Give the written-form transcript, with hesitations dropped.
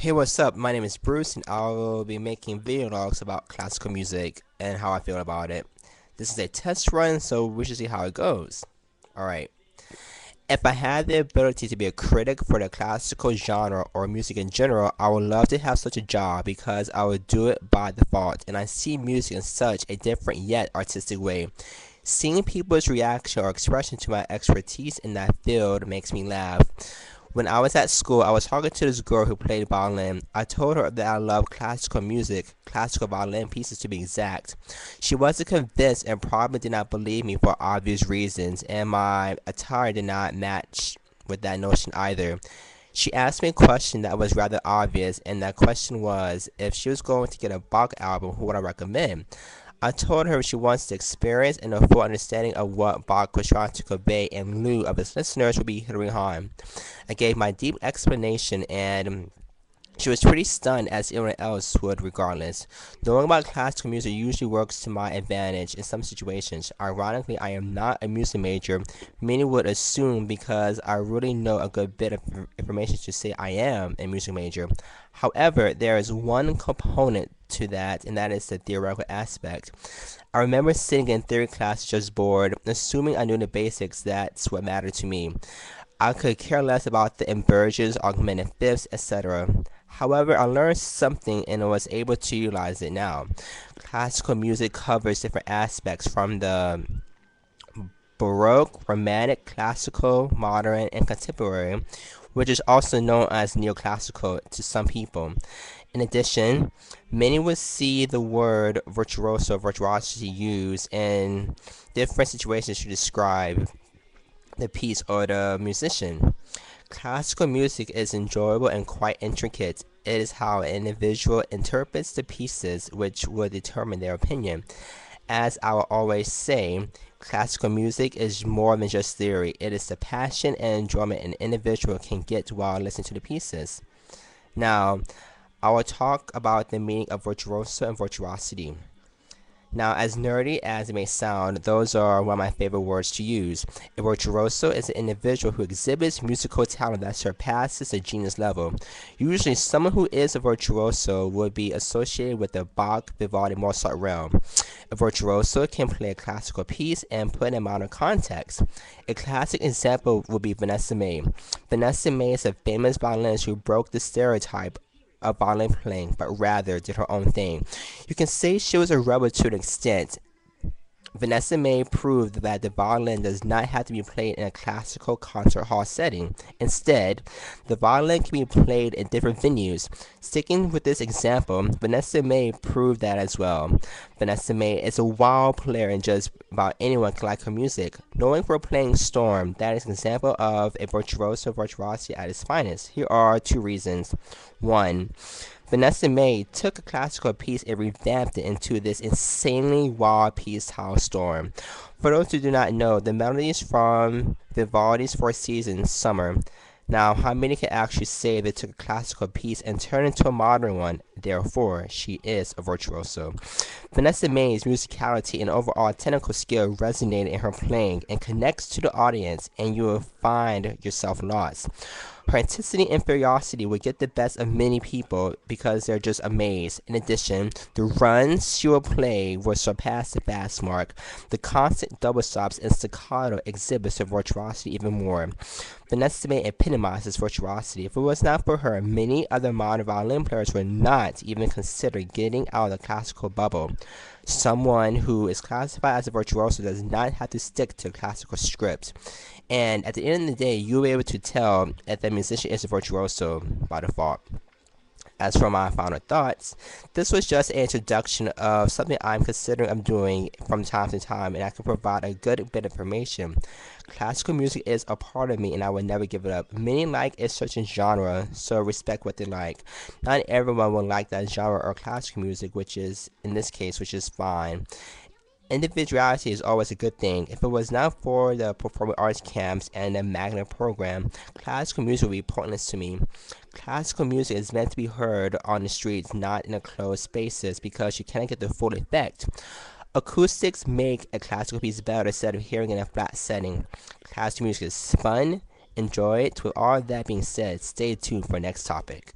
Hey, what's up? My name is Bruce, and I will be making video logs about classical music and how I feel about it. This is a test run, so we should see how it goes. Alright. If I had the ability to be a critic for the classical genre or music in general, I would love to have such a job because I would do it by default, and I see music in such a different yet artistic way. Seeing people's reaction or expression to my expertise in that field makes me laugh. When I was at school, I was talking to this girl who played violin. I told her that I love classical music, classical violin pieces to be exact. She wasn't convinced and probably did not believe me for obvious reasons, and my attire did not match with that notion either. She asked me a question that was rather obvious, and that question was if she was going to get a Bach album, who would I recommend? I told her she wants the experience and a full understanding of what Bach was trying to convey in lieu of his listeners would be Hilary Hahn. I gave my deep explanation and she was pretty stunned as anyone else would regardless. Knowing about classical music usually works to my advantage in some situations. Ironically, I am not a music major. Many would assume because I really know a good bit of information to say I am a music major. However, there is one component to that, and that is the theoretical aspect. I remember sitting in theory class just bored, assuming I knew the basics. That's what mattered to me. I could care less about the inversions, augmented fifths, etc. However, I learned something and was able to utilize it now. Classical music covers different aspects from the Baroque, Romantic, Classical, Modern, and Contemporary, which is also known as Neoclassical to some people. In addition, many would see the word virtuoso, virtuosity used in different situations to describe the piece or the musician. Classical music is enjoyable and quite intricate. It is how an individual interprets the pieces which will determine their opinion. As I will always say, classical music is more than just theory. It is the passion and enjoyment an individual can get while listening to the pieces. Now, I will talk about the meaning of virtuoso and virtuosity. Now, as nerdy as it may sound, those are one of my favorite words to use. A virtuoso is an individual who exhibits musical talent that surpasses the genius level. Usually, someone who is a virtuoso would be associated with the Bach, Vivaldi, Mozart realm. A virtuoso can play a classical piece and put it in modern context. A classic example would be Vanessa-Mae. Vanessa-Mae is a famous violinist who broke the stereotype of violin playing, but rather did her own thing. You can say she was a rebel to an extent. Vanessa-Mae proved that the violin does not have to be played in a classical concert hall setting. Instead, the violin can be played in different venues. Sticking with this example, Vanessa-Mae proved that as well. Vanessa-Mae is a wild player and just about anyone can like her music. Knowing for playing Storm, that is an example of a virtuoso virtuosity at its finest. Here are two reasons. One, Vanessa-Mae took a classical piece and revamped it into this insanely wild piece titled Storm. For those who do not know, the melody is from Vivaldi's Four Seasons, Summer. Now, how many can actually say they took a classical piece and turned it into a modern one? Therefore, she is a virtuoso. Vanessa-Mae's musicality and overall technical skill resonated in her playing and connects to the audience, and you will find yourself lost. Her intensity and curiosity will get the best of many people because they're just amazed. In addition, the runs she will play will surpass the fast mark. The constant double stops and staccato exhibits her virtuosity even more. Vanessa-Mae epitomizes virtuosity. If it was not for her, many other modern violin players would not even consider getting out of the classical bubble. Someone who is classified as a virtuoso does not have to stick to a classical script. And at the end of the day, you'll be able to tell if the musician is a virtuoso by default. As for my final thoughts, this was just an introduction of something I'm considering of doing from time to time, and I can provide a good bit of information. Classical music is a part of me, and I will never give it up. Many like a certain genre, so respect what they like. Not everyone will like that genre or classical music, which is, in this case, which is fine. Individuality is always a good thing. If it was not for the performing arts camps and the magnet program, classical music would be pointless to me. Classical music is meant to be heard on the streets, not in closed spaces, because you cannot get the full effect. Acoustics make a classical piece better instead of hearing it in a flat setting. Classical music is fun. Enjoy it. With all that being said, stay tuned for next topic.